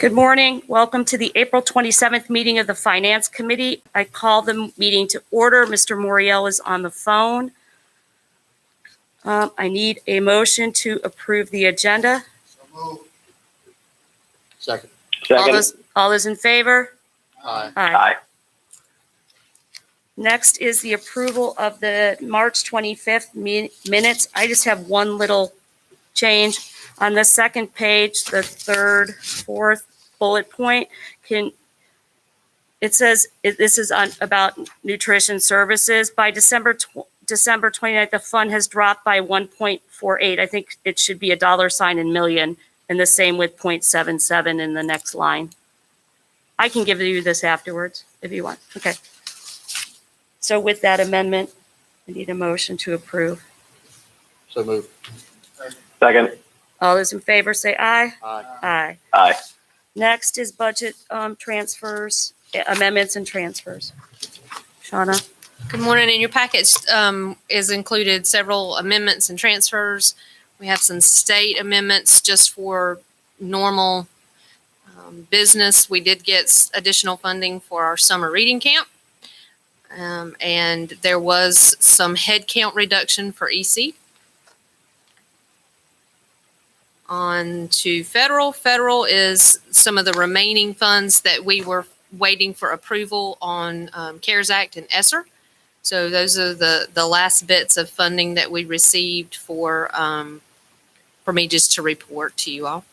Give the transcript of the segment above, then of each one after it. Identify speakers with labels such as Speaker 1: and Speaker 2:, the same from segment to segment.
Speaker 1: Good morning. Welcome to the April 27th meeting of the Finance Committee. I call the meeting to order. Mr. Moriel is on the phone. I need a motion to approve the agenda.
Speaker 2: So moved. Second.
Speaker 1: All those in favor?
Speaker 2: Aye.
Speaker 1: Aye. Next is the approval of the March 25th minutes. I just have one little change. On the second page, the third, fourth bullet point, it says this is about nutrition services. By December 29th, the fund has dropped by 1.48. I think it should be $sign in million, and the same with 0.77 in the next line. I can give you this afterwards if you want. Okay. So with that amendment, I need a motion to approve.
Speaker 2: So moved.
Speaker 3: Second.
Speaker 1: All those in favor say aye.
Speaker 2: Aye.
Speaker 1: Aye.
Speaker 3: Aye.
Speaker 1: Next is budget transfers, amendments and transfers. Shauna?
Speaker 4: Good morning. In your package is included several amendments and transfers. We have some state amendments just for normal business. We did get additional funding for our summer reading camp. And there was some headcount reduction for EC. On to federal. Federal is some of the remaining funds that we were waiting for approval on CARES Act and ESSER. So those are the last bits of funding that we received for me just to report to you all.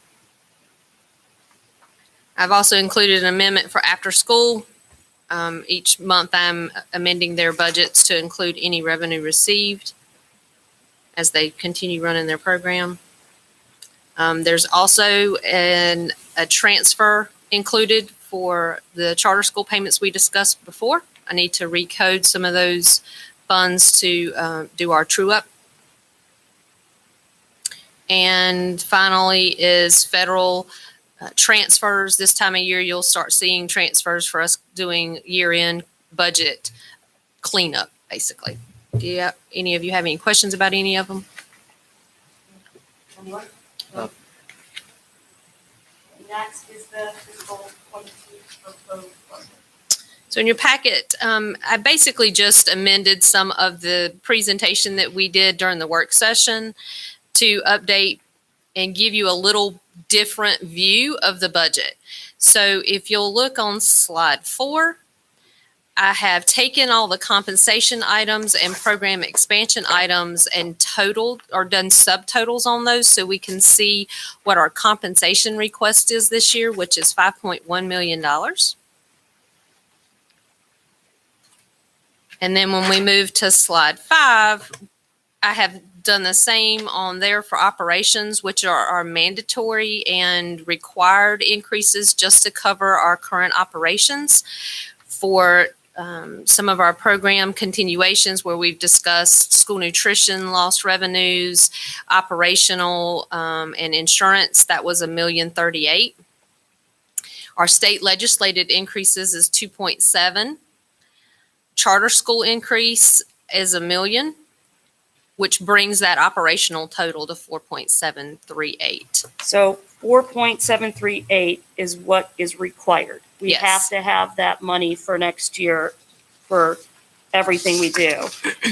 Speaker 4: I've also included an amendment for after school. Each month I'm amending their budgets to include any revenue received as they continue running their program. There's also a transfer included for the charter school payments we discussed before. I need to recode some of those funds to do our true up. And finally is federal transfers. This time of year, you'll start seeing transfers for us doing year-end budget cleanup, basically. Do any of you have any questions about any of them?
Speaker 1: Anyone?
Speaker 2: No.
Speaker 1: Next is the fiscal 22 proposed budget.
Speaker 4: So in your packet, I basically just amended some of the presentation that we did during the work session to update and give you a little different view of the budget. So if you'll look on slide 4, I have taken all the compensation items and program expansion items and totaled or done subtotals on those so we can see what our compensation request is this year, which is $5.1 million. And then when we move to slide 5, I have done the same on there for operations, which are our mandatory and required increases just to cover our current operations. For some of our program continuations where we've discussed school nutrition, lost revenues, operational, and insurance, that was $1,038,000. Our state legislated increases is 2.7. Charter school increase is $1 million, which brings that operational total to 4.738.
Speaker 1: So 4.738 is what is required. We
Speaker 4: Yes.
Speaker 1: have to have that money for next year for everything we do.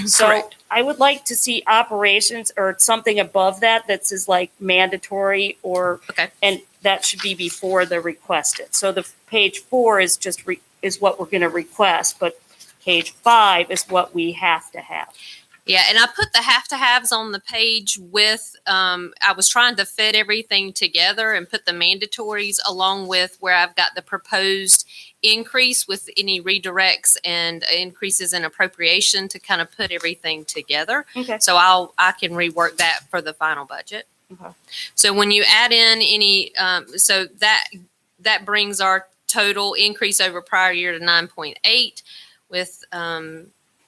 Speaker 1: So
Speaker 4: Correct.
Speaker 1: I would like to see operations or something above that that says like mandatory or,
Speaker 4: Okay.
Speaker 1: and that should be before the requested. So the page 4 is just is what we're going to request, but page 5 is what we have to have.
Speaker 4: Yeah, and I put the have-to-haves on the page with, I was trying to fit everything together and put the mandatories along with where I've got the proposed increase with any redirects and increases in appropriation to kind of put everything together.
Speaker 1: Okay.
Speaker 4: So I can rework that for the final budget.
Speaker 1: Okay.
Speaker 4: So when you add in any, so that brings our total increase over prior year to 9.8 with,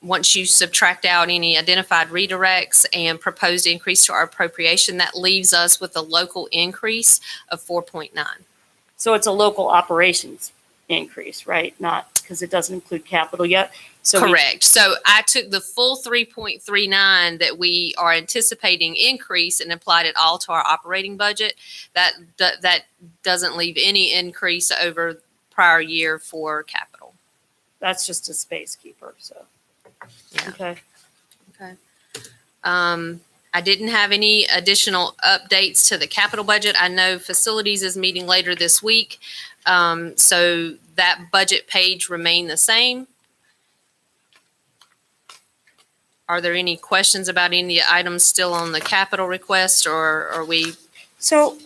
Speaker 4: once you subtract out any identified redirects and proposed increase to our appropriation, that leaves us with a local increase of 4.9.
Speaker 1: So it's a local operations increase, right? Not because it doesn't include capital yet. So
Speaker 4: Correct. So I took the full 3.39 that we are anticipating increase and applied it all to our operating budget. That doesn't leave any increase over prior year for capital.
Speaker 1: That's just a space keeper, so.
Speaker 4: Yeah.
Speaker 1: Okay.
Speaker 4: I didn't have any additional updates to the capital budget. I know facilities is meeting later this week. So that budget page remained the same. Are there any questions about any items still on the capital request, or are we?
Speaker 1: So,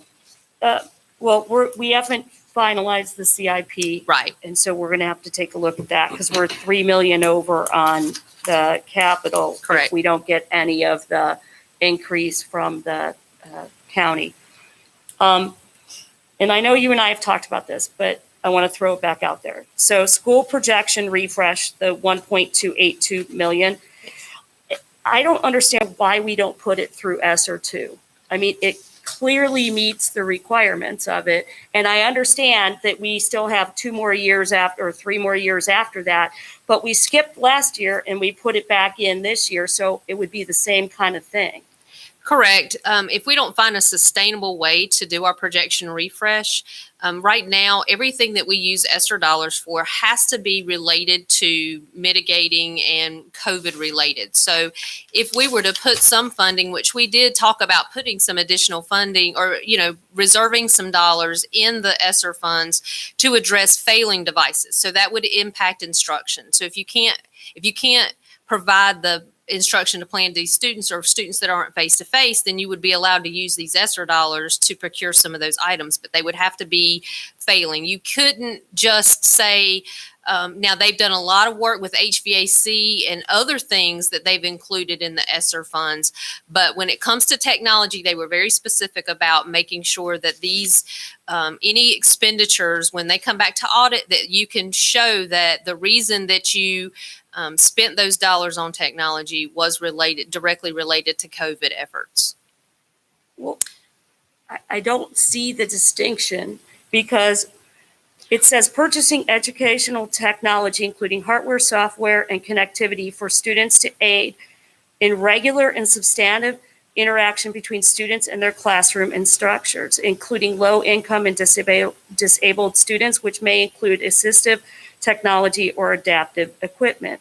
Speaker 1: well, we haven't finalized the CIP.
Speaker 4: Right.
Speaker 1: And so we're going to have to take a look at that because we're 3 million over on the capital.
Speaker 4: Correct.
Speaker 1: If we don't get any of the increase from the county. And I know you and I have talked about this, but I want to throw it back out there. So school projection refresh, the 1.282 million. I don't understand why we don't put it through ESSER 2. I mean, it clearly meets the requirements of it. And I understand that we still have 2 more years after, or 3 more years after that, but we skipped last year and we put it back in this year. So it would be the same kind of thing.
Speaker 4: Correct. If we don't find a sustainable way to do our projection refresh, right now, everything that we use ESSER dollars for has to be related to mitigating and COVID related. So if we were to put some funding, which we did talk about putting some additional funding or, reserving some dollars in the ESSER funds to address failing devices. So that would impact instruction. So if you can't provide the instruction to plan these students or students that aren't face-to-face, then you would be allowed to use these ESSER dollars to procure some of those items, but they would have to be failing. You couldn't just say, now they've done a lot of work with HVAC and other things that they've included in the ESSER funds, but when it comes to technology, they were very specific about making sure that these, any expenditures, when they come back to audit, that you can show that the reason that you spent those dollars on technology was directly related to COVID efforts.
Speaker 1: Well, I don't see the distinction because it says purchasing educational technology, including hardware, software, and connectivity for students to aid in regular and substantive interaction between students and their classroom and structures, including low-income and disabled students, which may include assistive technology or adaptive equipment.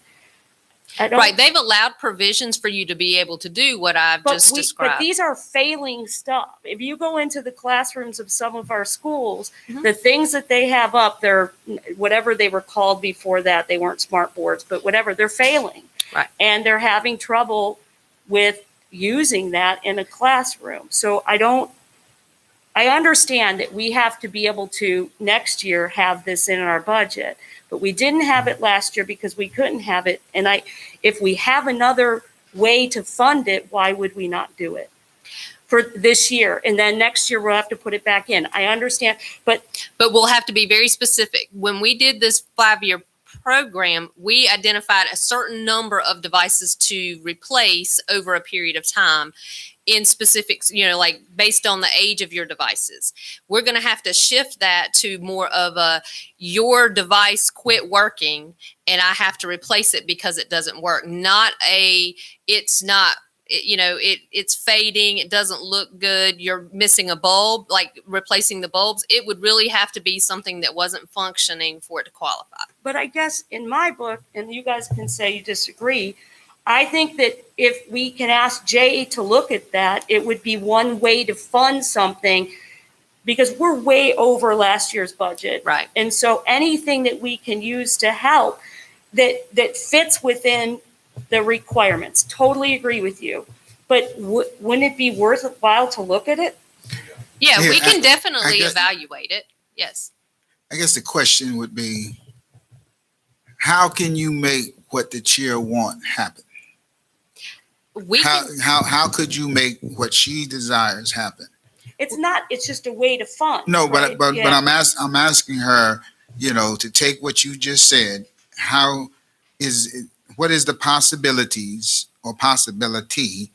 Speaker 4: Right, they've allowed provisions for you to be able to do what I've just described.
Speaker 1: But these are failing stuff. If you go into the classrooms of some of our schools, the things that they have up, they're whatever they were called before that, they weren't smart boards, but whatever, they're failing.
Speaker 4: Right.
Speaker 1: And they're having trouble with using that in a classroom. So I understand that we have to be able to next year have this in our budget, but we didn't have it last year because we couldn't have it. And if we have another way to fund it, why would we not do it for this year? And then next year we'll have to put it back in. I understand, but
Speaker 4: we'll have to be very specific. When we did this 5-year program, we identified a certain number of devices to replace over a period of time in specifics, like based on the age of your devices. We're going to have to shift that to more of your device quit working and I have to replace it because it doesn't work. It's fading. It doesn't look good. You're missing a bulb, like replacing the bulbs. It would really have to be something that wasn't functioning for it to qualify.
Speaker 1: But I guess in my book, and you guys can say you disagree, I think that if we can ask Jay to look at that, it would be one way to fund something because we're way over last year's budget. Right. And so anything that we can use to help that fits within the requirements, totally agree with you. But wouldn't it be worthwhile to look at it?
Speaker 4: Yeah, we can definitely evaluate it. Yes.
Speaker 5: I guess the question would be, how can you make what the chair want happen? How could you make what she desires happen?
Speaker 1: It's just a way to fund.
Speaker 5: No,
Speaker 1: right?
Speaker 5: but I'm asking her, to take what you just said, what is the possibilities or possibility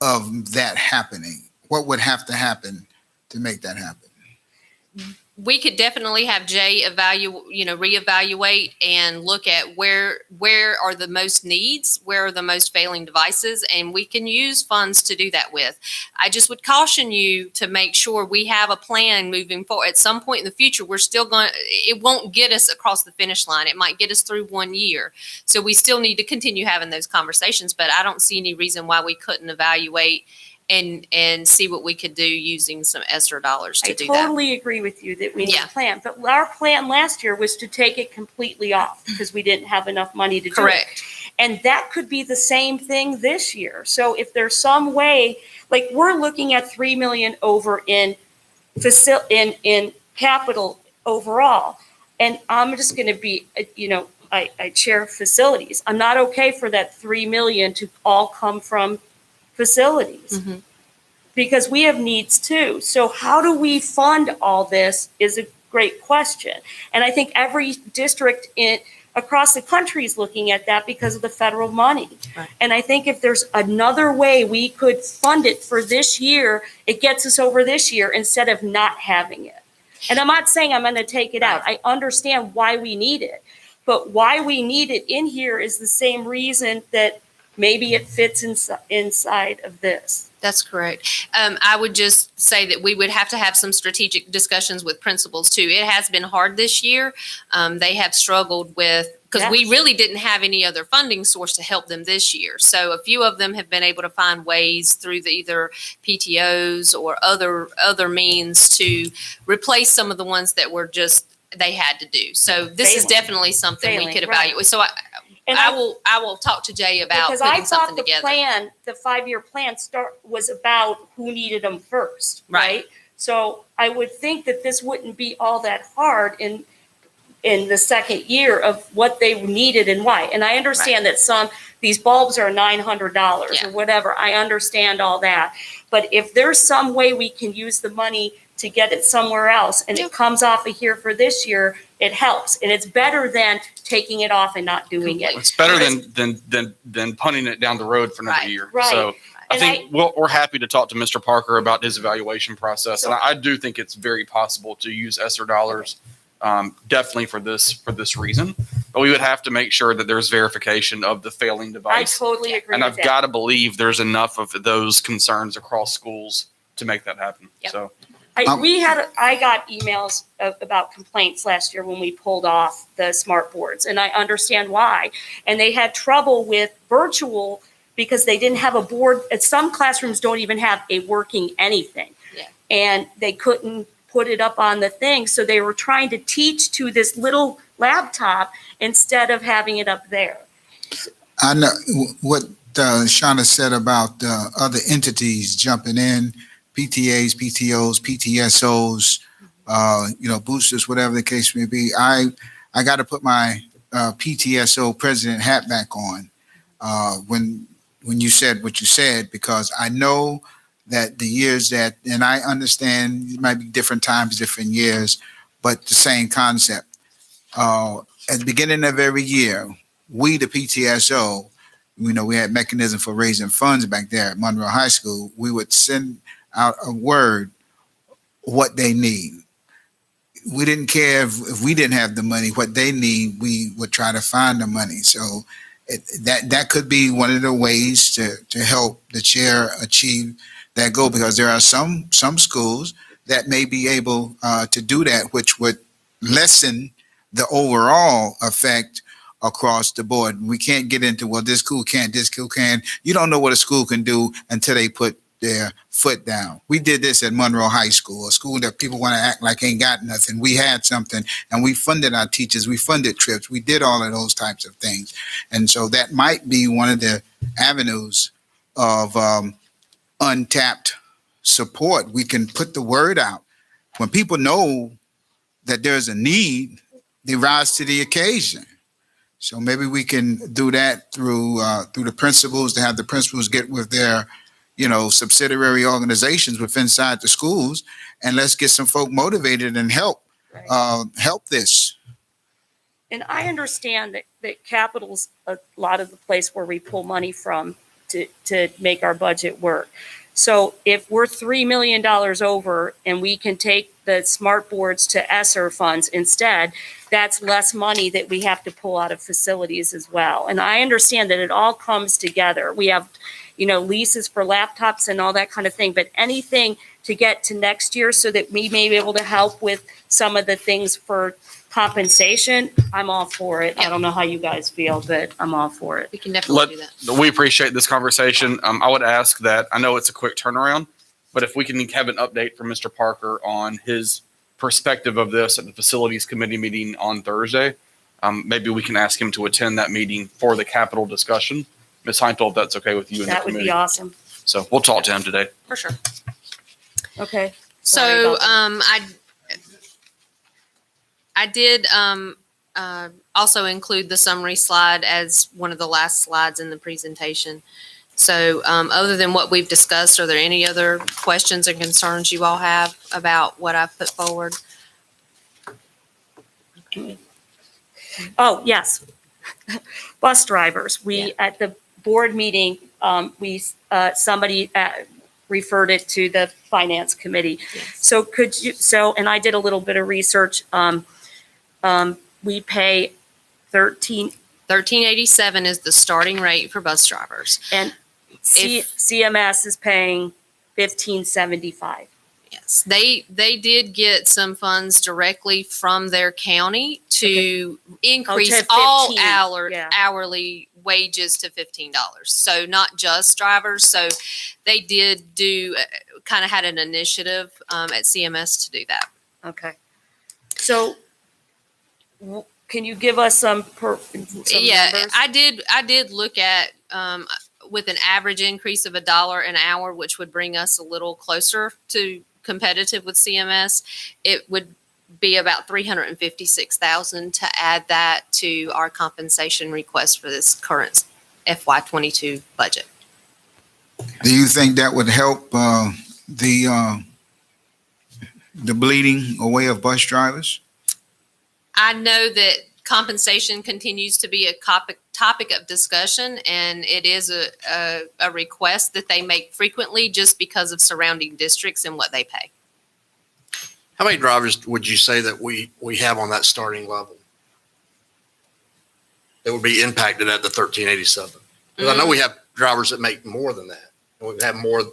Speaker 5: of that happening? What would have to happen to make that happen?
Speaker 4: we could definitely have Jay reevaluate and look at where are the most needs, where are the most failing devices, and we can use funds to do that with. I just would caution you to make sure we have a plan moving forward. At some point in the future, it won't get us across the finish line. It might get us through 1 year. So we still need to continue having those conversations, but I don't see any reason why we couldn't evaluate and see what we could do using some ESSER dollars to do that.
Speaker 1: I totally agree with you that we need a plan, but our plan last year was to take it completely off because we didn't have enough money to do it.
Speaker 4: Correct.
Speaker 1: And that could be the same thing this year. So if there's some way, like we're looking at 3 million over in capital overall, and I'm just going to be, I chair facilities. I'm not okay for that 3 million to all come from facilities because we have needs too. So how do we fund all this is a great question. And I think every district across the country is looking at that because of the federal money. Right. And I think if there's another way we could fund it for this year, it gets us over this year instead of not having it. And I'm not saying I'm going to take it out. I understand why we need it, but why we need it in here is the same reason that maybe it fits inside of this.
Speaker 4: That's correct. I would just say that we would have to have some strategic discussions with principals too. It has been hard this year. They have struggled because we really didn't have any other funding source to help them this year. So a few of them have been able to find ways through either PTOs or other means to replace some of the ones that were just they had to do. So this is definitely something we could evaluate. Right. So I will talk to Jay about putting something together. Because I thought the 5-year plan was about who needed them first, right? So I would think that this wouldn't be all that hard in the second year of what they needed and why. And I understand that these bulbs are $900 or whatever. I understand all that. But if there's some way we can use the money to get it somewhere else and it comes off of here for this year, it helps. And it's better than taking it off and not doing it.
Speaker 6: It's better than punting it down the road for another year.
Speaker 1: Right.
Speaker 6: So I think we're happy to talk to Mr. Parker about his evaluation process. And I do think it's very possible to use ESSER dollars definitely for this reason. But we would have to make sure that there's verification of the failing device.
Speaker 1: I totally agree
Speaker 6: and
Speaker 1: with that.
Speaker 6: I've got to believe there's enough of those concerns across schools to make that happen.
Speaker 4: Yep.
Speaker 6: So
Speaker 1: I got emails about complaints last year when we pulled off the smart boards, and I understand why. And they had trouble with virtual because they didn't have a board. Some classrooms don't even have a working anything. Yeah. And they couldn't put it up on the thing. So they were trying to teach to this little laptop instead of having it up there.
Speaker 5: I know what Shauna said about other entities jumping in. PTAs, PTOs, PTSOs, boosters, whatever the case may be. I got to put my PTSO president hat back on when you said what you said, because I know that the years and I understand it might be different times, different years, but the same concept. At the beginning of every year, we, the PTSO, we had mechanism for raising funds back there at Monroe High School. We would send out a word what they need. We didn't care if we didn't have the money. What they need, we would try to find the money. So that could be one of the ways to help the chair achieve that goal, because there are some schools that may be able to do that, which would lessen the overall effect across the board. We can't get into, well, this school can't, this school can. You don't know what a school can do until they put their foot down. We did this at Monroe High School, a school that people want to act like ain't got nothing. We had something, and we funded our teachers. We funded trips. We did all of those types of things. And so that might be one of the avenues of untapped support. We can put the word out. When people know that there's a need, they rise to the occasion. So maybe we can do that through the principals, to have the principals get with their subsidiary organizations within inside the schools, and let's get some folk motivated and help this.
Speaker 1: And I understand that capital's a lot of the place where we pull money from to make our budget work. So if we're $3 million over and we can take the smart boards to ESSER funds instead, that's less money that we have to pull out of facilities as well. And I understand that it all comes together. We have, leases for laptops and all that kind of thing, but anything to get to next year so that we may be able to help with some of the things for compensation, I'm all for it. I don't know how you guys feel, but I'm all for it.
Speaker 4: We can definitely do that.
Speaker 6: We appreciate this conversation. I would ask that, I know it's a quick turnaround, but if we can have an update from Mr. Parker on his perspective of this at the facilities committee meeting on Thursday, maybe we can ask him to attend that meeting for the capital discussion. Ms. Heintel, if that's okay with you and the
Speaker 1: That would
Speaker 6: committee.
Speaker 1: be awesome.
Speaker 6: So we'll talk to him today.
Speaker 4: For sure.
Speaker 1: Okay. Sorry
Speaker 4: So,
Speaker 1: about that.
Speaker 4: I did, also include the summary slide as one of the last slides in the presentation. So, other than what we've discussed, are there any other questions or concerns you all have about what I've put forward?
Speaker 1: Oh, yes. Bus drivers.
Speaker 4: Yeah.
Speaker 1: At the board meeting, somebody referred it to the finance committee.
Speaker 4: Yes.
Speaker 1: So and I did a little bit of research. We pay
Speaker 4: 1387 is the starting rate for bus drivers.
Speaker 1: and CMS is paying 1575.
Speaker 4: Yes, they did get some funds directly from their county to increase
Speaker 1: 15,
Speaker 4: all
Speaker 1: yeah.
Speaker 4: hourly wages to $15. So not just drivers. So they did do, kind of had an initiative at CMS to do that.
Speaker 1: Okay. So can you give us some
Speaker 4: Yeah,
Speaker 1: numbers?
Speaker 4: I did look at, with an average increase of $1 an hour, which would bring us a little closer to competitive with CMS, it would be about $356,000 to add that to our compensation request for this current FY22 budget.
Speaker 5: Do you think that would help the bleeding away of bus drivers?
Speaker 4: I know that compensation continues to be a topic of discussion, and it is a request that they make frequently just because of surrounding districts and what they pay.
Speaker 2: How many drivers would you say that we have on that starting level that would be impacted at the 1387? Because I know we have drivers that make more than that. And we have more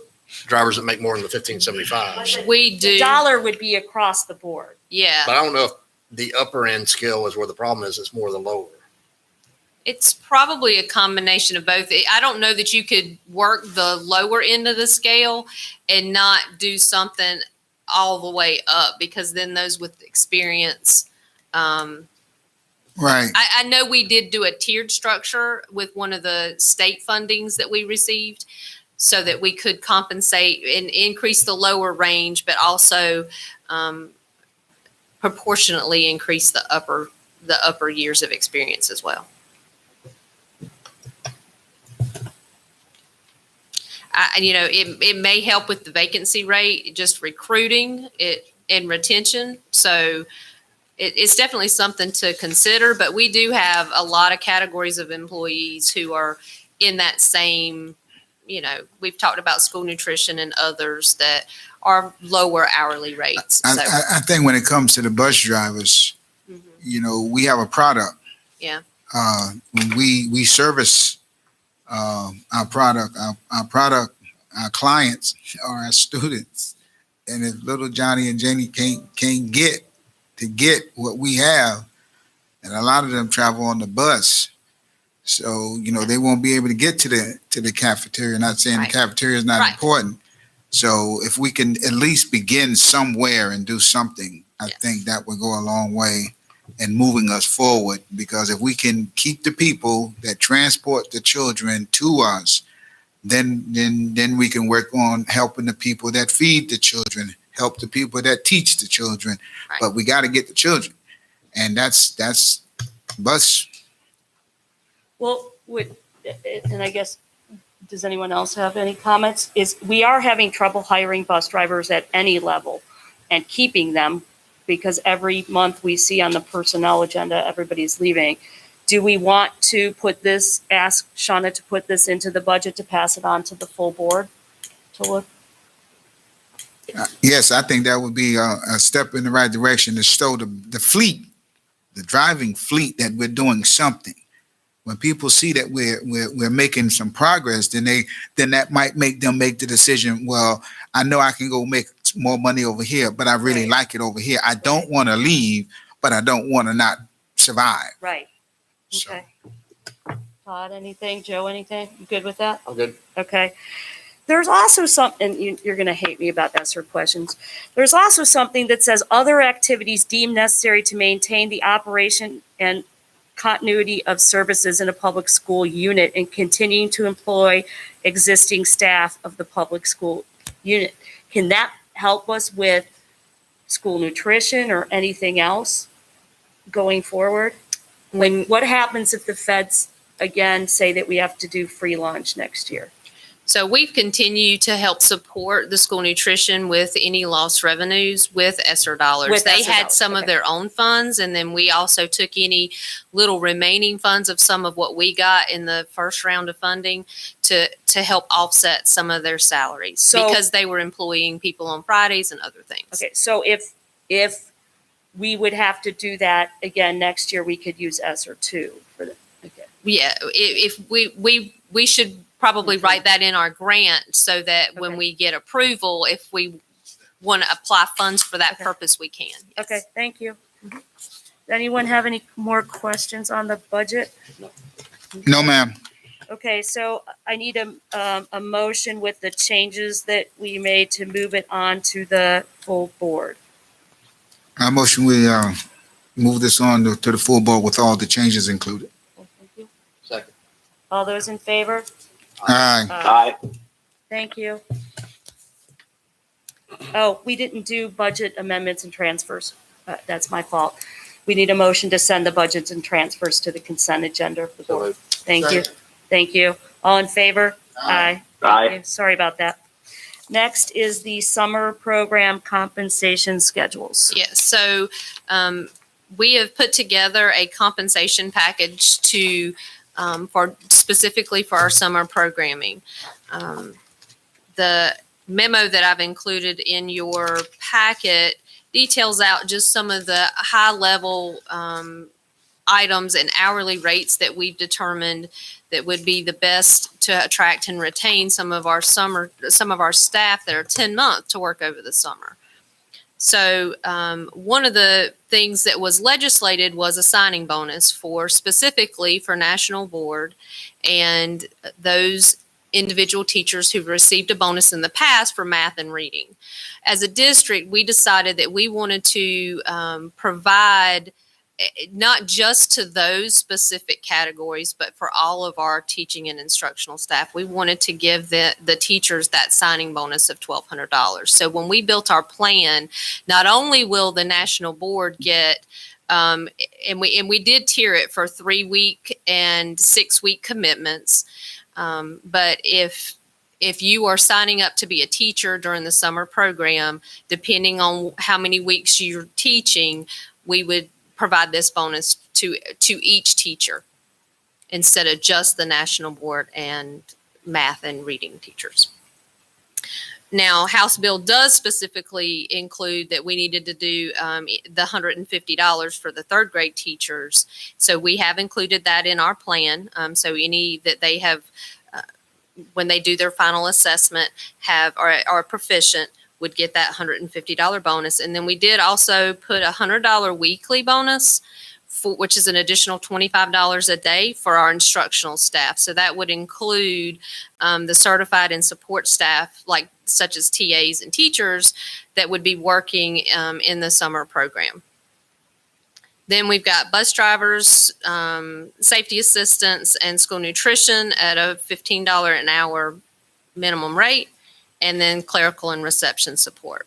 Speaker 2: drivers that make more than the 1575.
Speaker 4: We do.
Speaker 1: Dollar would be across the board.
Speaker 4: Yeah.
Speaker 2: But I don't know if the upper end scale is where the problem is. It's more the lower.
Speaker 4: It's probably a combination of both. I don't know that you could work the lower end of the scale and not do something all the way up, because then those with experience,
Speaker 5: Right.
Speaker 4: I know we did do a tiered structure with one of the state fundings that we received so that we could compensate and increase the lower range, but also proportionately increase the upper years of experience as well. It may help with the vacancy rate, just recruiting it and retention. So it's definitely something to consider, but we do have a lot of categories of employees who are in that same, we've talked about school nutrition and others that are lower hourly rates. So,
Speaker 5: I think when it comes to the bus drivers, we have a product.
Speaker 4: Yeah.
Speaker 5: When we service our product, our clients are our students. And if little Johnny and Jenny can't get what we have, and a lot of them travel on the bus, so they won't be able to get to the cafeteria. Not saying
Speaker 4: Right.
Speaker 5: the cafeteria is not
Speaker 4: Right.
Speaker 5: important. So if we can at least begin somewhere and do something, I think that would go a long way in moving us forward. Because if we can keep the people that transport the children to us, then we can work on helping the people that feed the children, help the people that teach the children.
Speaker 4: Right.
Speaker 5: But we got to get the children, and that's bus.
Speaker 1: Well, and I guess, does anyone else have any comments? We are having trouble hiring bus drivers at any level and keeping them, because every month we see on the personnel agenda, everybody's leaving. Do we want to ask Shauna to put this into the budget to pass it on to the full board to look?
Speaker 5: Yes, I think that would be a step in the right direction to show the fleet, the driving fleet, that we're doing something. When people see that we're making some progress, then that might make them make the decision. Well, I know I can go make more money over here, but I really
Speaker 1: Right.
Speaker 5: like it over here. I don't want to leave, but I don't want to not survive.
Speaker 1: Right.
Speaker 5: So,
Speaker 1: Okay. Todd, anything? Joe, anything? You good with that?
Speaker 2: I'm good.
Speaker 1: Okay. There's also something, you're going to hate me about ESSER questions. There's also something that says other activities deemed necessary to maintain the operation and continuity of services in a public school unit and continuing to employ existing staff of the public school unit. Can that help us with school nutrition or anything else going forward? Like, what happens if the feds, again, say that we have to do free lunch next year?
Speaker 4: So we've continued to help support the school nutrition with any lost revenues with ESSER dollars.
Speaker 1: With
Speaker 4: They
Speaker 1: ESSER
Speaker 4: had
Speaker 1: dollars,
Speaker 4: some of
Speaker 1: okay.
Speaker 4: their own funds, and then we also took any little remaining funds of some of what we got in the first round of funding to help offset some of their salaries
Speaker 1: So-
Speaker 4: because they were employing people on Fridays and other things.
Speaker 1: Okay, so if we would have to do that again next year, we could use ESSER too for the, okay.
Speaker 4: Yeah, if we should probably write that in our grant so that when
Speaker 1: Okay.
Speaker 4: we get approval, if we want to apply funds for that
Speaker 1: Okay.
Speaker 4: purpose, we can. Yes.
Speaker 1: Okay, thank you. Anyone have any more questions on the budget?
Speaker 5: no, ma'am.
Speaker 1: Okay, so I need a motion with the changes that we made to move it on to the full board.
Speaker 5: I motion we move this on to the full board with all the changes included.
Speaker 1: Thank you.
Speaker 2: Second.
Speaker 1: All those in favor?
Speaker 5: Aye.
Speaker 3: Aye.
Speaker 1: Thank you. Oh, we didn't do budget amendments and transfers. That's my fault. We need a motion to send the budgets and transfers to the consent agenda for the
Speaker 2: So
Speaker 1: board.
Speaker 2: moved.
Speaker 1: Thank you. Thank you. All in favor? Aye.
Speaker 3: Aye.
Speaker 1: Thank you. Sorry about that. Next is the summer program compensation schedules.
Speaker 4: Yes, so we have put together a compensation package to, specifically for our summer programming. The memo that I've included in your packet details out just some of the high-level items and hourly rates that we've determined that would be the best to attract and retain some of our staff that are 10-month to work over the summer. So one of the things that was legislated was a signing bonus specifically for National Board and those individual teachers who've received a bonus in the past for math and reading. As a district, we decided that we wanted to provide not just to those specific categories, but for all of our teaching and instructional staff. We wanted to give the teachers that signing bonus of $1,200. So when we built our plan, not only will the National Board get and we did tier it for 3-week and 6-week commitments. But if you are signing up to be a teacher during the summer program, depending on how many weeks you're teaching, we would provide this bonus to each teacher instead of just the National Board and math and reading teachers. Now, House Bill does specifically include that we needed to do the $150 for the third grade teachers. So we have included that in our plan. So any that they have, when they do their final assessment, are proficient, would get that $150 bonus. And then we did also put a $100 weekly bonus, which is an additional $25 a day for our instructional staff. So that would include the certified and support staff, such as TAs and teachers, that would be working in the summer program. Then we've got bus drivers, safety assistants, and school nutrition at a $15 an hour minimum rate, and then clerical and reception support.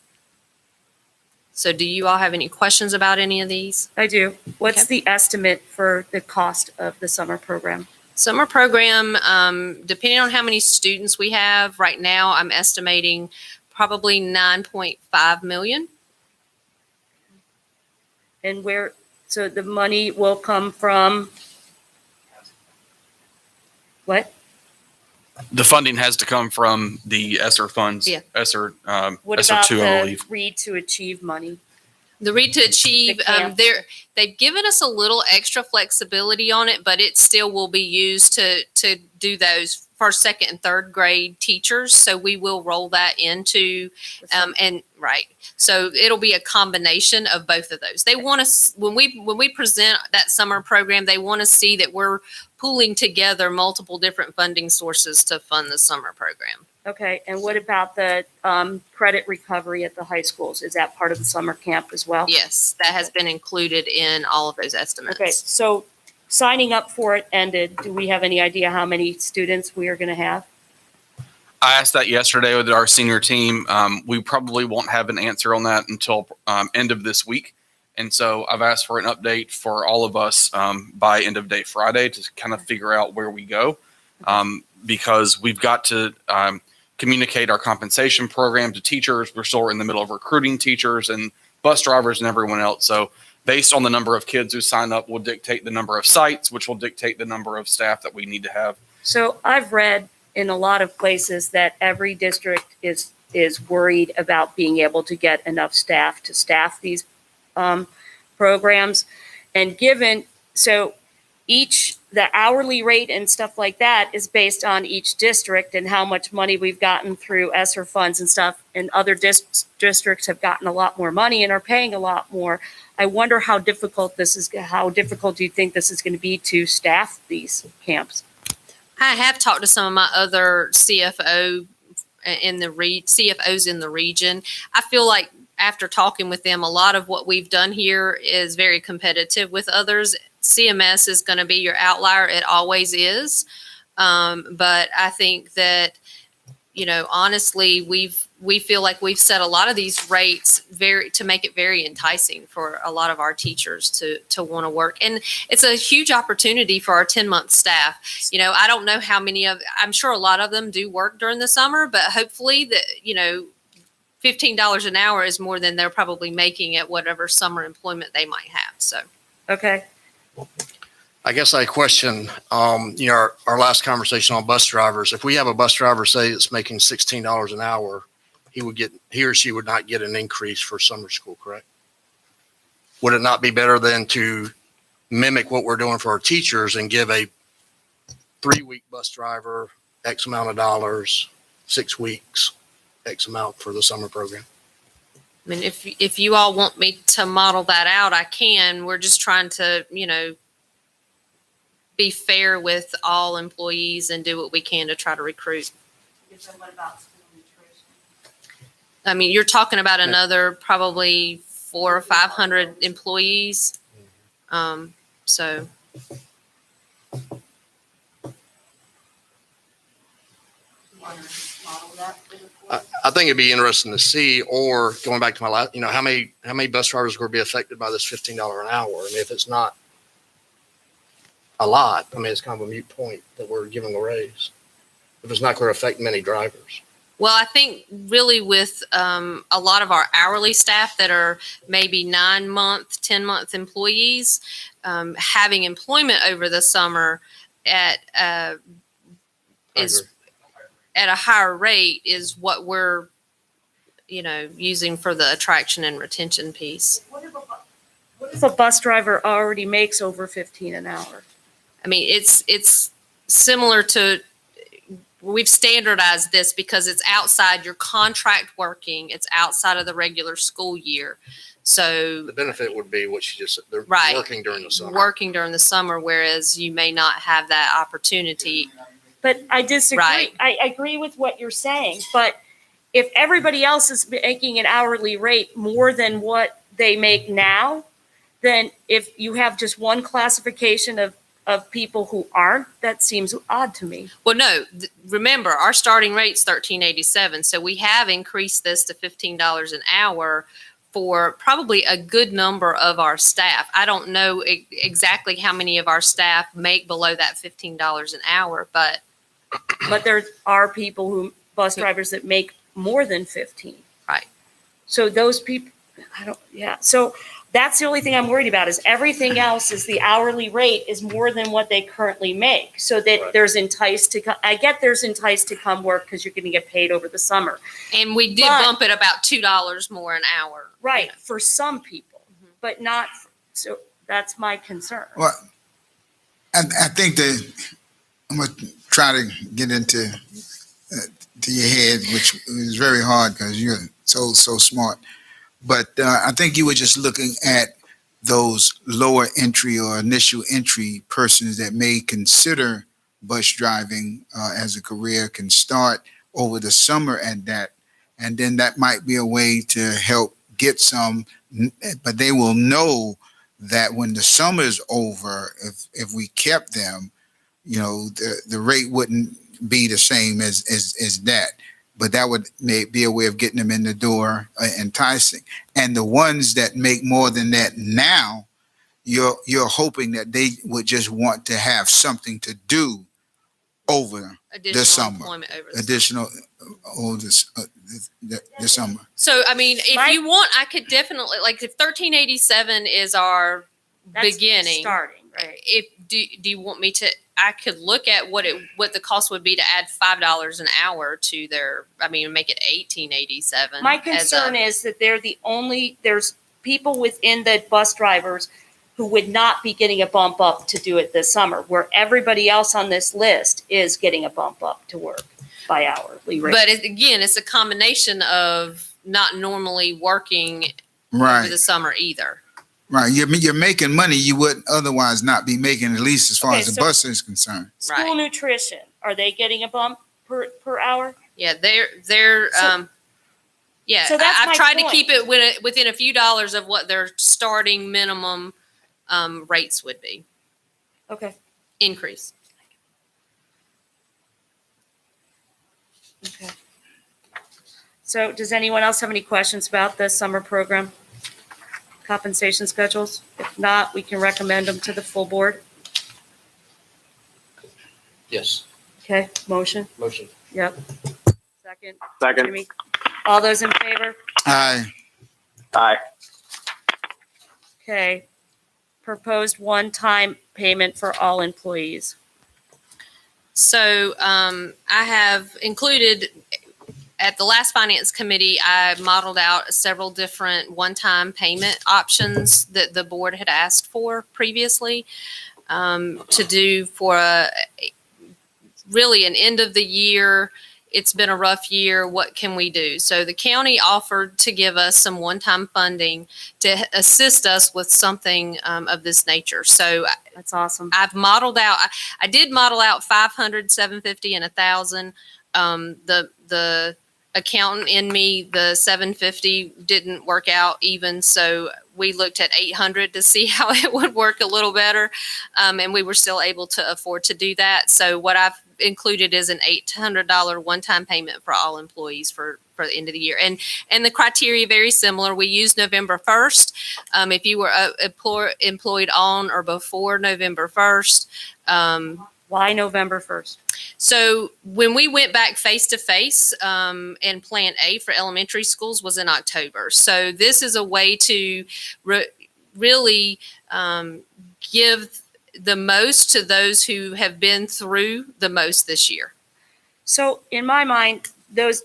Speaker 4: So do you all have any questions about any of these?
Speaker 1: I do. What's
Speaker 4: Okay.
Speaker 1: the estimate for the cost of the summer program?
Speaker 4: Summer program, depending on how many students we have, right now I'm estimating probably 9.5 million.
Speaker 1: And so the money will come from what?
Speaker 6: The funding has to come from the ESSER funds.
Speaker 4: Yeah.
Speaker 6: ESSER,
Speaker 1: What
Speaker 6: ESSER
Speaker 1: about
Speaker 6: 2, I
Speaker 1: the
Speaker 6: believe.
Speaker 1: Read to Achieve money?
Speaker 4: The Read to Achieve,
Speaker 1: The camp.
Speaker 4: they've given us a little extra flexibility on it, but it still will be used to do those first, second, and third grade teachers. So we will roll that into, right. So it'll be a combination of both of those. They want us, when we present that summer program, they want to see that we're pooling together multiple different funding sources to fund the summer program.
Speaker 1: Okay, and what about the credit recovery at the high schools? Is that part of the summer camp as well?
Speaker 4: Yes, that has been included in all of those estimates.
Speaker 1: Okay, so signing up for it ended. Do we have any idea how many students we are going to have?
Speaker 6: I asked that yesterday with our senior team. We probably won't have an answer on that until end of this week. And so I've asked for an update for all of us by end of day Friday to kind of figure out where we go. Because we've got to communicate our compensation program to teachers. We're still in the middle of recruiting teachers and bus drivers and everyone else. So based on the number of kids who sign up will dictate the number of sites, which will dictate the number of staff that we need to have.
Speaker 1: So I've read in a lot of places that every district is worried about being able to get enough staff to staff these programs. And the hourly rate and stuff like that is based on each district and how much money we've gotten through ESSER funds and stuff. And other districts have gotten a lot more money and are paying a lot more. I wonder how difficult do you think this is going to be to staff these camps?
Speaker 4: I have talked to some of my other CFOs in the region. I feel like after talking with them, a lot of what we've done here is very competitive with others. CMS is going to be your outlier. It always is. But I think that, honestly, we feel like we've set a lot of these rates to make it very enticing for a lot of our teachers to want to work. And it's a huge opportunity for our 10-month staff. I don't know how many I'm sure a lot of them do work during the summer, but hopefully that, $15 an hour is more than they're probably making at whatever summer employment they might have. So,
Speaker 1: Okay.
Speaker 2: I guess I question, our last conversation on bus drivers. If we have a bus driver say it's making $16 an hour, he or she would not get an increase for summer school, correct? Would it not be better than to mimic what we're doing for our teachers and give a 3-week bus driver X amount of dollars, 6 weeks, X amount for the summer program?
Speaker 4: I mean, if you all want me to model that out, I can. We're just trying to, be fair with all employees and do what we can to try to recruit.
Speaker 1: What about school nutrition?
Speaker 4: I mean, you're talking about another probably 400 or 500 employees. So.
Speaker 2: I think it'd be interesting to see, or going back to my last, how many bus drivers are going to be affected by this $15 an hour? I mean, if it's not a lot, I mean, it's kind of a moot point that we're giving a raise. If it's not going to affect many drivers.
Speaker 4: Well, I think really with a lot of our hourly staff that are maybe 9-month, 10-month employees, having employment over the summer at a higher rate is what we're, using for the attraction and retention piece.
Speaker 1: What if a bus driver already makes over $15 an hour?
Speaker 4: I mean, it's similar to, we've standardized this because it's outside your contract working. It's outside of the regular school year. So
Speaker 2: The benefit would be what she just said, they're
Speaker 4: Right.
Speaker 2: working during the summer.
Speaker 4: working during the summer, whereas you may not have that opportunity.
Speaker 1: But I disagree.
Speaker 4: Right.
Speaker 1: I agree with what you're saying, but if everybody else is making an hourly rate more than what they make now, then if you have just one classification of people who aren't, that seems odd to me.
Speaker 4: Well, no, remember our starting rate's $13.87. So we have increased this to $15 an hour for probably a good number of our staff. I don't know exactly how many of our staff make below that $15 an hour, but
Speaker 1: there are bus drivers that make more than 15.
Speaker 4: Right.
Speaker 1: So those people, So That's the only thing I'm worried about is everything else is the hourly rate is more than what they currently make. So that
Speaker 3: Right.
Speaker 1: there's enticed to come, I get there's enticed to come work because you're going to get paid over the summer.
Speaker 4: And we did
Speaker 1: But-
Speaker 4: bump it about $2 more an hour.
Speaker 1: Right, for some people,
Speaker 4: Mhm.
Speaker 1: but not, so that's my concern.
Speaker 5: Well, I think that I'm gonna try to get into to your head, which is very hard because you're so smart. But I think you were just looking at those lower entry or initial entry persons that may consider bus driving as a career, can start over the summer at that, and then that might be a way to help get some. But they will know that when the summer is over, if we kept them, the rate wouldn't be the same as that. But that would be a way of getting them in the door, enticing. And the ones that make more than that now, you're hoping that they would just want to have something to do over
Speaker 4: Additional
Speaker 5: summer.
Speaker 4: employment over the summer.
Speaker 5: additional the summer.
Speaker 4: So, I mean, if
Speaker 1: My-
Speaker 4: you want, I could definitely, like, if 1387 is our
Speaker 1: That's
Speaker 4: beginning.
Speaker 1: Starting, right.
Speaker 4: If, do you want me to, I could look at what the cost would be to add $5 an hour to their, I mean, make it 1887.
Speaker 1: My concern is that there's people within the bus drivers who would not be getting a bump up to do it this summer, where everybody else on this list is getting a bump up to work by hourly rate.
Speaker 4: But again, it's a combination of not normally working over
Speaker 5: Right,
Speaker 4: the summer either.
Speaker 5: right. You're making money you would otherwise not be making, at least as far
Speaker 1: Okay,
Speaker 5: as the
Speaker 1: so-
Speaker 5: bus is concerned.
Speaker 1: School
Speaker 4: right.
Speaker 1: nutrition, are they getting a bump per hour?
Speaker 4: Yeah, they're
Speaker 1: So-
Speaker 4: yeah.
Speaker 1: So that's
Speaker 4: I've
Speaker 1: my
Speaker 4: tried to
Speaker 1: point.
Speaker 4: keep it within a few dollars of what their starting minimum rates would be
Speaker 1: Okay,
Speaker 4: increase.
Speaker 1: okay. So does anyone else have any questions about the summer program? Compensation schedules? If not, we can recommend them to the full board.
Speaker 2: Yes,
Speaker 1: Okay, motion?
Speaker 2: motion.
Speaker 1: Yep. Second?
Speaker 3: Second.
Speaker 1: Jimmy? All those in favor?
Speaker 5: Aye.
Speaker 3: Aye.
Speaker 1: Okay. Proposed one-time payment for all employees.
Speaker 4: So I have included at the last finance committee, I modeled out several different one-time payment options that the board had asked for previously to do for really an end of the year. It's been a rough year. What can we do? So the county offered to give us some one-time funding to assist us with something of this nature. So
Speaker 1: That's awesome.
Speaker 4: I've modeled out, I did model out 500, 750, and 1,000. The accountant in me, the 750 didn't work out even. So we looked at 800 to see how it would work a little better. And we were still able to afford to do that. So what I've included is an $800 one-time payment for all employees for the end of the year. And the criteria very similar. We use November 1st. If you were employed on or before November 1st,
Speaker 1: Why November 1st?
Speaker 4: so when we went back face to face, and Plan A for elementary schools was in October. So this is a way to really give the most to those who have been through the most this year.
Speaker 1: So in my mind, those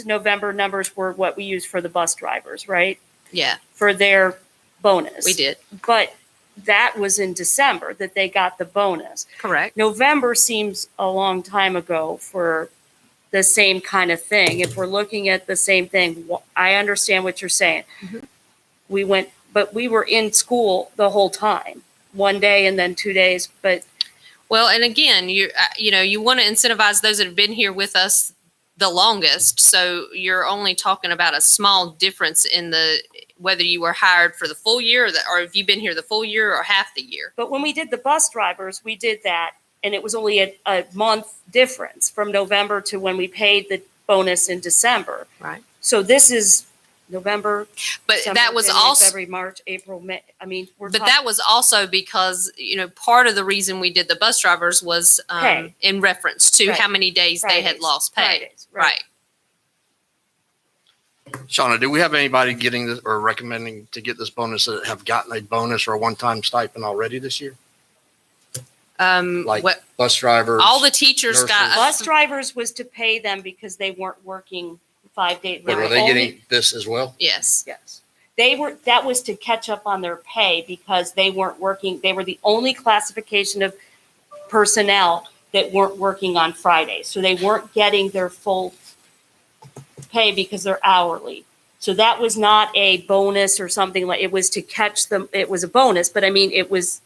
Speaker 1: November numbers were what we used for the bus drivers, right?
Speaker 4: Yeah,
Speaker 1: For their bonus.
Speaker 4: we did.
Speaker 1: But that was in December that they got the bonus.
Speaker 4: Correct.
Speaker 1: November seems a long time ago for the same kind of thing. If we're looking at the same thing, I understand what you're saying.
Speaker 4: Mhm.
Speaker 1: But we were in school the whole time, one day and then 2 days, but
Speaker 4: Well, and again, you want to incentivize those that have been here with us the longest. So you're only talking about a small difference in whether you were hired for the full year or if you've been here the full year or half the year.
Speaker 1: But when we did the bus drivers, we did that, and it was only a month difference from November to when we paid the bonus in December.
Speaker 4: Right.
Speaker 1: So this is November,
Speaker 4: But
Speaker 1: December,
Speaker 4: that was
Speaker 1: January,
Speaker 4: also,
Speaker 1: February, March, April, May. I mean,
Speaker 4: but that was also because, part of the reason we did the bus drivers was
Speaker 1: Pay.
Speaker 4: in reference to
Speaker 1: Right.
Speaker 4: how many days they had
Speaker 1: Fridays,
Speaker 4: lost pay.
Speaker 1: Fridays,
Speaker 4: Right.
Speaker 2: Shauna, do we have anybody getting this or recommending to get this bonus that have gotten a bonus or a one-time stipend already this year? Like
Speaker 4: What,
Speaker 2: bus drivers?
Speaker 4: all the teachers got.
Speaker 2: nurses.
Speaker 1: Bus drivers was to pay them because they weren't working 5 days.
Speaker 2: But
Speaker 1: were
Speaker 2: are they
Speaker 1: only-
Speaker 2: getting this as well?
Speaker 4: Yes.
Speaker 1: Yes. That was to catch up on their pay because they weren't working. They were the only classification of personnel that weren't working on Fridays. So they weren't getting their full pay because they're hourly. So that was not a bonus or something like, it was to catch them. It was a bonus, but I mean, it was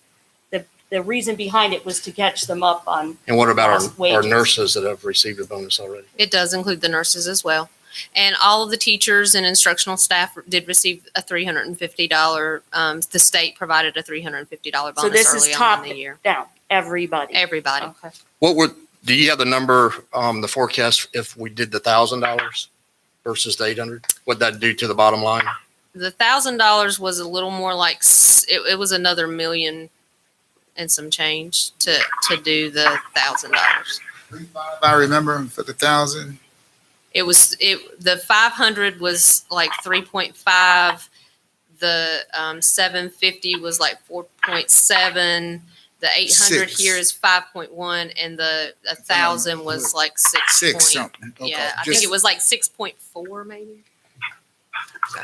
Speaker 1: the reason behind it was to catch them up on.
Speaker 2: And what about
Speaker 1: Lost
Speaker 2: our
Speaker 1: wages.
Speaker 2: nurses that have received a bonus already?
Speaker 4: It does include the nurses as well. And all of the teachers and instructional staff did receive a $350. The state provided a $350 bonus
Speaker 1: So this is
Speaker 4: early on
Speaker 1: top
Speaker 4: in the year.
Speaker 1: down, everybody.
Speaker 4: Everybody.
Speaker 1: Okay.
Speaker 2: Do you have the number, the forecast if we did the $1,000 versus the 800? What'd that do to the bottom line?
Speaker 4: The $1,000 was a little more like, it was another million and some change to do the $1,000.
Speaker 5: I remember for the 1,000.
Speaker 4: The 500 was like 3.5. The 750 was like 4.7. The 800
Speaker 5: Six.
Speaker 4: here is 5.1, and the 1,000 was like 6.
Speaker 5: Six something. Okay.
Speaker 4: Yeah, I
Speaker 5: Just-
Speaker 4: think it was like 6.4 maybe.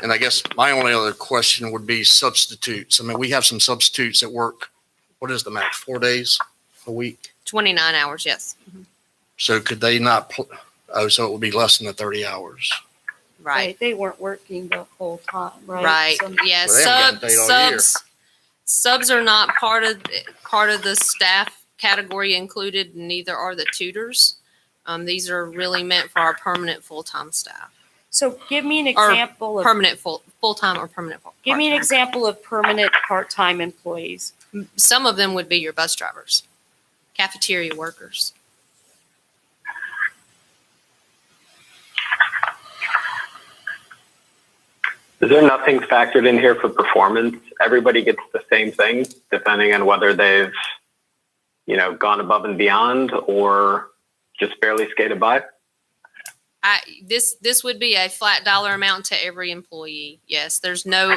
Speaker 2: And I guess my only other question would be substitutes. I mean, we have some substitutes that work, what is the max, 4 days a week?
Speaker 4: 29 hours, yes.
Speaker 2: So could they not, so it would be less than the 30 hours?
Speaker 4: Right.
Speaker 1: They weren't working the whole time, right?
Speaker 4: Right.
Speaker 1: So-
Speaker 4: Yeah.
Speaker 2: Well, they haven't gotten paid all year.
Speaker 4: Subs are not part of the staff category included. Neither are the tutors. These are really meant for our permanent full-time staff.
Speaker 1: So give me an
Speaker 4: Or
Speaker 1: example of,
Speaker 4: Permanent full-time or permanent
Speaker 1: give me an
Speaker 4: part-time.
Speaker 1: example of permanent part-time employees.
Speaker 4: Some of them would be your bus drivers, cafeteria workers.
Speaker 3: Is there nothing factored in here for performance? Everybody gets the same thing depending on whether they've, gone above and beyond or just barely skated by.
Speaker 4: This would be a flat dollar amount to every employee. Yes, there's no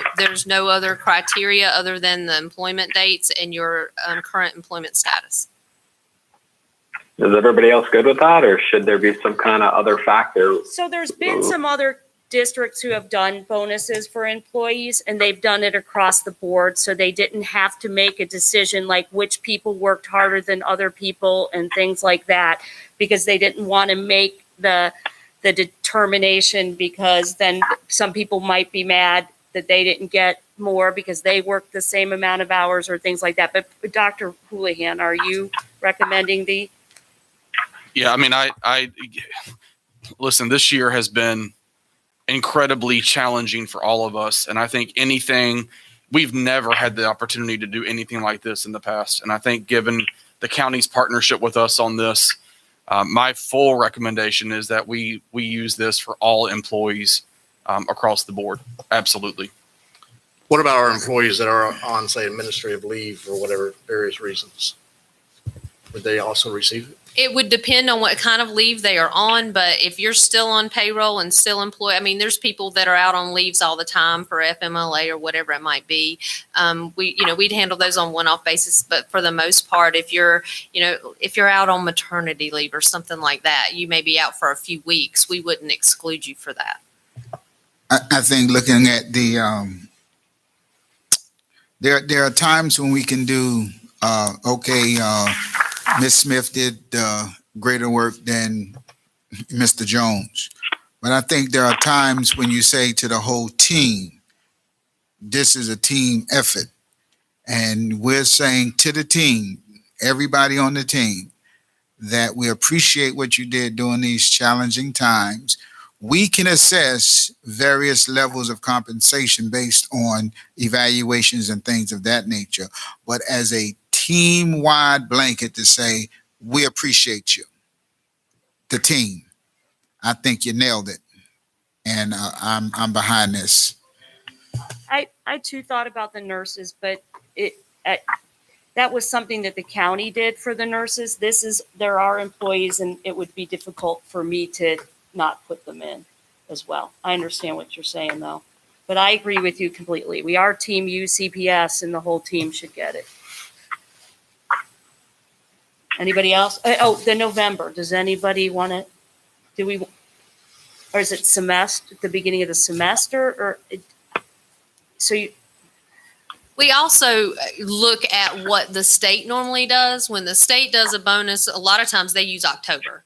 Speaker 4: other criteria other than the employment dates and your current employment status.
Speaker 3: Is everybody else good with that, or should there be some kind of other factor?
Speaker 1: So there's been some other districts who have done bonuses for employees, and they've done it across the board. So they didn't have to make a decision like which people worked harder than other people and things like that, because they didn't want to make the determination, because then some people might be mad that they didn't get more because they worked the same amount of hours or things like that. But Dr. Houlihan, are you recommending the?
Speaker 6: Yeah, I mean, I listen, this year has been incredibly challenging for all of us. And I think we've never had the opportunity to do anything like this in the past. And I think given the county's partnership with us on this, my full recommendation is that we use this for all employees across the board. Absolutely.
Speaker 2: What about our employees that are on, say, administrative leave or whatever, various reasons? Would they also receive it?
Speaker 4: It would depend on what kind of leave they are on, but if you're still on payroll and still employed, I mean, there's people that are out on leaves all the time for FMLA or whatever it might be. We'd handle those on one-off basis, but for the most part, if you're out on maternity leave or something like that, you may be out for a few weeks. We wouldn't exclude you for that.
Speaker 5: I think looking at there are times when we can do, Ms. Smith did greater work than Mr. Jones. But I think there are times when you say to the whole team, this is a team effort. And we're saying to the team, everybody on the team, that we appreciate what you did during these challenging times. We can assess various levels of compensation based on evaluations and things of that nature. But as a team-wide blanket to say, we appreciate you, the team, I think you nailed it. And I'm behind this.
Speaker 1: I too thought about the nurses, but that was something that the county did for the nurses. There are employees, and it would be difficult for me to not put them in. as well. I understand what you're saying though, but I agree with you completely. We are team UCPS and the whole team should get it. Anybody else? Oh, the November. Does anybody want to, or is it the beginning of the semester or?
Speaker 4: We also look at what the state normally does. When the state does a bonus, a lot of times they use October.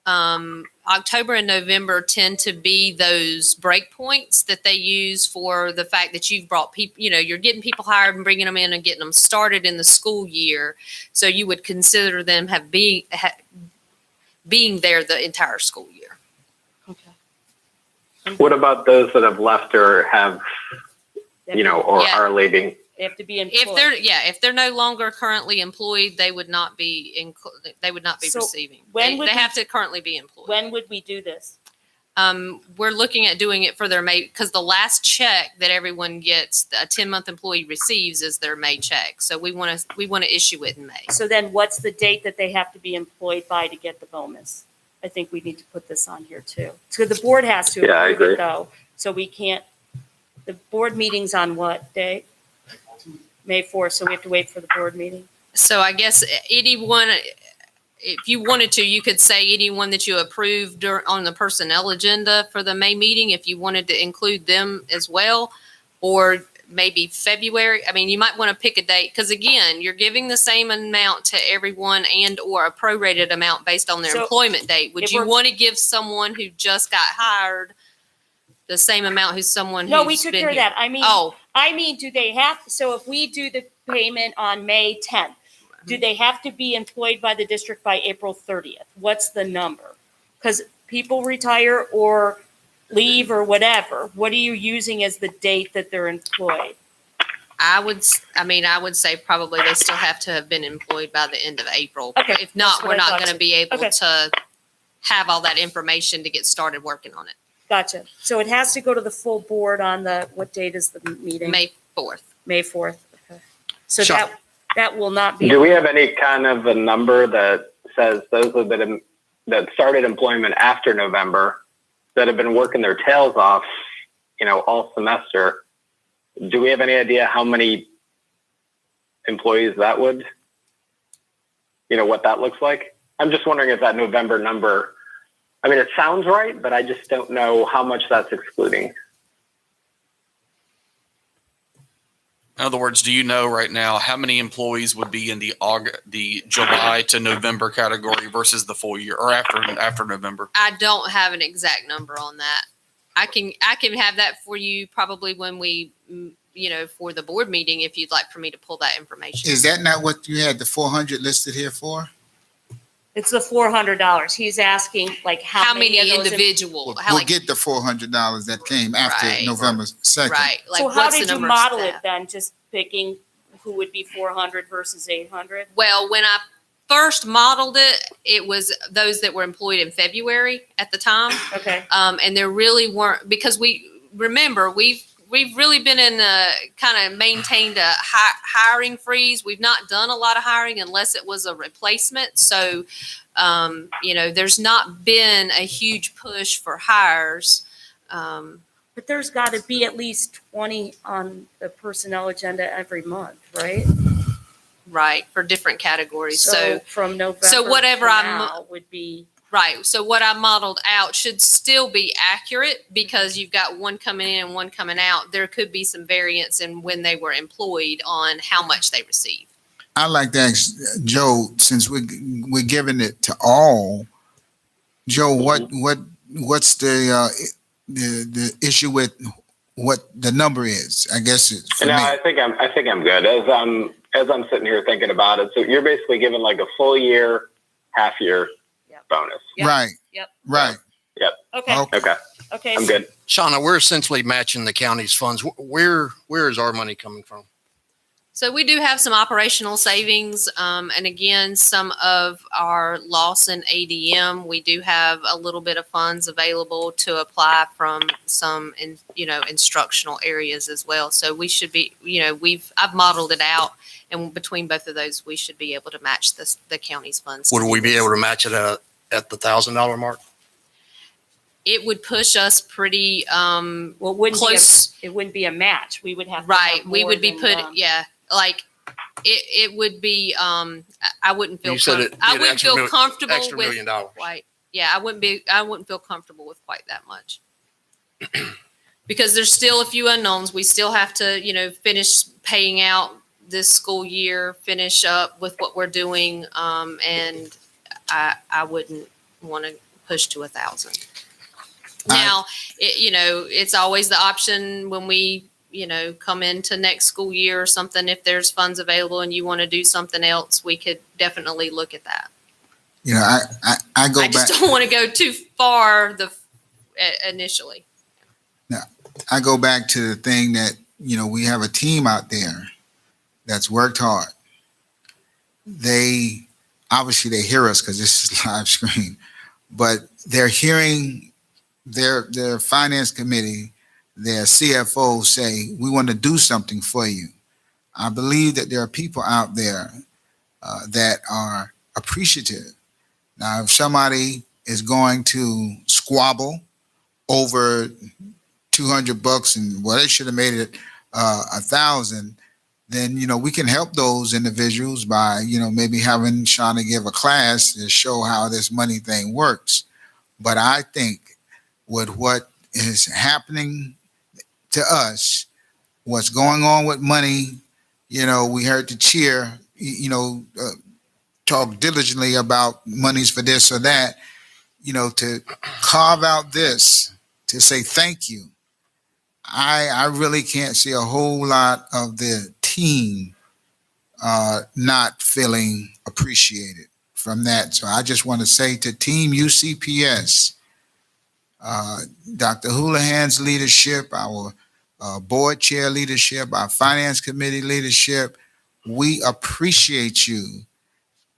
Speaker 4: October and November tend to be those break points that they use for the fact that you've brought people, you're getting people hired and bringing them in and getting them started in the school year. So you would consider them being there the entire school year.
Speaker 1: Okay.
Speaker 3: What about those that have left or have, are leaving?
Speaker 1: They have to be employed.
Speaker 4: If they're no longer currently employed, they would not be
Speaker 1: So
Speaker 4: receiving.
Speaker 1: when would
Speaker 4: They
Speaker 1: we-
Speaker 4: have to currently be employed.
Speaker 1: When would we do this?
Speaker 4: We're looking at doing it for their May, because the last check that everyone gets, a 10-month employee receives, is their May check. So we want to issue it in May.
Speaker 1: So then what's the date that they have to be employed by to get the bonus? I think we need to put this on here too. So the board has to
Speaker 3: Yeah, I
Speaker 1: approve it
Speaker 3: agree.
Speaker 1: though. So we can't, the board meeting's on what day? May 4th, so we have to wait for the board meeting?
Speaker 4: So I guess anyone, if you wanted to, you could say anyone that you approved on the personnel agenda for the May meeting, if you wanted to include them as well, or maybe February. I mean, you might want to pick a date, because again, you're giving the same amount to everyone and or a prorated amount based on their
Speaker 1: So,
Speaker 4: employment date. Would
Speaker 1: if
Speaker 4: you
Speaker 1: we're-
Speaker 4: want to give someone who just got hired the same amount who's someone
Speaker 1: No,
Speaker 4: who's
Speaker 1: we took
Speaker 4: been
Speaker 1: care of
Speaker 4: here?
Speaker 1: that. I mean, do they have, so if we do the payment on May 10th, do they have to be employed by the district by April 30th? What's the number? Because people retire or leave or whatever. What are you using as the date that they're employed?
Speaker 4: I would say probably they still have to have been employed by the end of April.
Speaker 1: Okay,
Speaker 4: If
Speaker 1: that's
Speaker 4: not,
Speaker 1: what
Speaker 4: we're
Speaker 1: I
Speaker 4: not
Speaker 1: thought
Speaker 4: going to
Speaker 1: too.
Speaker 4: be able
Speaker 1: Okay.
Speaker 4: to have all that information to get started working on it.
Speaker 1: Gotcha. So it has to go to the full board on what date is the meeting?
Speaker 4: May 4th.
Speaker 1: May 4th. Okay. So
Speaker 2: Sean.
Speaker 1: that will not be.
Speaker 3: Do we have any kind of a number that says those that started employment after November that have been working their tails off, all semester? Do we have any idea how many employees that would, what that looks like? I'm just wondering if that November number, it sounds right, but I just don't know how much that's excluding.
Speaker 6: In other words, do you know right now how many employees would be in the July to November category versus the full year, or after November?
Speaker 4: I don't have an exact number on that. I can have that for you probably when we, for the board meeting, if you'd like for me to pull that information.
Speaker 5: Is that not what you had the 400 listed here for?
Speaker 1: It's the $400. He's asking like how many of those
Speaker 4: individual?
Speaker 5: We'll get the $400 that came after
Speaker 4: Right.
Speaker 5: November 2nd.
Speaker 4: Right. Like,
Speaker 1: So how
Speaker 4: what's the
Speaker 1: did you
Speaker 4: number of
Speaker 1: model it
Speaker 4: staff?
Speaker 1: then? Just picking who would be 400 versus 800?
Speaker 4: Well, when I first modeled it, it was those that were employed in February at the time.
Speaker 1: Okay.
Speaker 4: And there really weren't, because we've really been in a kind of maintained a hiring freeze. We've not done a lot of hiring unless it was a replacement. So, there's not been a huge push for hires.
Speaker 1: But there's got to be at least 20 on the personnel agenda every month, right?
Speaker 4: Right, for different categories.
Speaker 1: So from November
Speaker 4: so whatever
Speaker 1: to
Speaker 4: I'm-
Speaker 1: now would be,
Speaker 4: Right. So what I modeled out should still be accurate, because you've got one coming in and one coming out. There could be some variance in when they were employed on how much they receive.
Speaker 5: I'd like to ask Joe, since we're giving it to all, Joe, what's the issue with what the number is? I guess it's for
Speaker 3: No,
Speaker 5: me.
Speaker 3: I think I'm good. As I'm sitting here thinking about it, so you're basically giving like a full year, half year
Speaker 1: Yep.
Speaker 3: bonus.
Speaker 1: Yep.
Speaker 5: Right.
Speaker 1: Yep.
Speaker 5: Right.
Speaker 1: okay,
Speaker 3: Okay,
Speaker 1: okay.
Speaker 3: I'm good.
Speaker 2: Shauna, we're essentially matching the county's funds. Where is our money coming from?
Speaker 4: So we do have some operational savings. And again, some of our loss in ADM, we do have a little bit of funds available to apply from some, instructional areas as well. So we should be, I've modeled it out, and between both of those, we should be able to match the county's funds.
Speaker 2: Would we be able to match it at the $1,000 mark?
Speaker 4: it would push us pretty,
Speaker 1: Well, it wouldn't be
Speaker 4: close.
Speaker 1: it wouldn't be a match. We would have to
Speaker 4: Right,
Speaker 1: have
Speaker 4: we
Speaker 1: more
Speaker 4: would be
Speaker 1: than,
Speaker 4: put, yeah, like, it would be, I wouldn't feel,
Speaker 2: You said it.
Speaker 4: I wouldn't feel comfortable
Speaker 2: Extra $1
Speaker 4: with
Speaker 2: million.
Speaker 4: quite, yeah, I wouldn't feel comfortable with quite that much. Because there's still a few unknowns. We still have to, finish paying out this school year, finish up with what we're doing, and I wouldn't want to push to 1,000. Now, it's always the option when we, come into next school year or something, if there's funds available and you want to do something else, we could definitely look at that.
Speaker 5: I go
Speaker 4: I
Speaker 5: back.
Speaker 4: just don't want to go too far initially.
Speaker 5: I go back to the thing that, we have a team out there that's worked hard. They hear us because this is live stream, but they're hearing their finance committee, their CFO say, we want to do something for you. I believe that there are people out there that are appreciative. Now, if somebody is going to squabble over $200 and they should have made it 1,000, then we can help those individuals by maybe having Shauna give a class to show how this money thing works. But I think with what is happening to us, what's going on with money, we heard the chair talk diligently about monies for this or that, to carve out this to say thank you. I really can't see a whole lot of the team not feeling appreciated from that. So I just want to say to Team UCPS, Dr. Houlihan's leadership, our board chair leadership, our finance committee leadership, we appreciate you.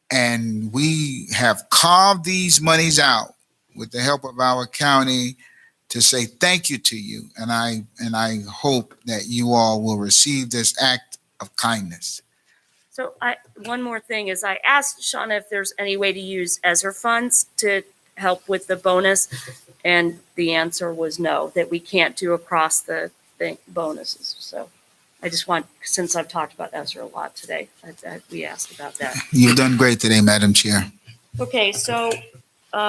Speaker 5: And we have carved these monies out with the help of our county to say thank you to you. And I hope that you all will receive this act of kindness.
Speaker 1: So one more thing is I asked Shauna if there's any way to use ESSER funds to help with the bonus. And the answer was no, that we can't do across the bonuses. So I just want, since I've talked about ESSER a lot today, we asked about that.
Speaker 5: You've done great today, Madam Chair.
Speaker 1: Okay, so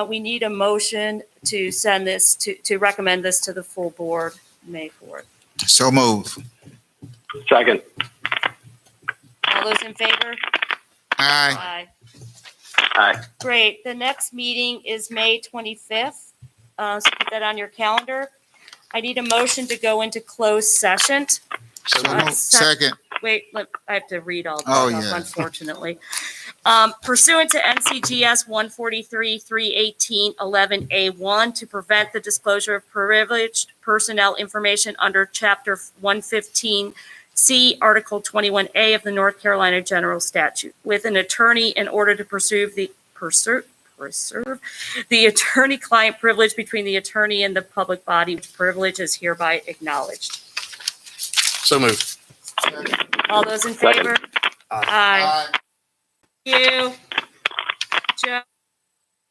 Speaker 1: we need a motion to send this to recommend this to the full board May 4th.
Speaker 5: So move.
Speaker 3: Second.
Speaker 1: All those in favor?
Speaker 5: Aye.
Speaker 3: Aye.
Speaker 1: Great. The next meeting is May 25th. So put that on your calendar. I need a motion to go into closed session.
Speaker 5: So move. Second.
Speaker 1: Wait, look, I have to read all
Speaker 5: Oh,
Speaker 1: this,
Speaker 5: yeah.
Speaker 1: unfortunately. Pursuant to NCGS 143-318-11A1 to prevent the disclosure of privileged personnel information under Chapter 115C, Article 21A of the North Carolina General Statute, with an attorney in order to preserve the attorney-client privilege between the attorney and the public body, which privilege is hereby acknowledged.
Speaker 2: So moved.
Speaker 1: All those in favor? Aye. Thank you. Joe?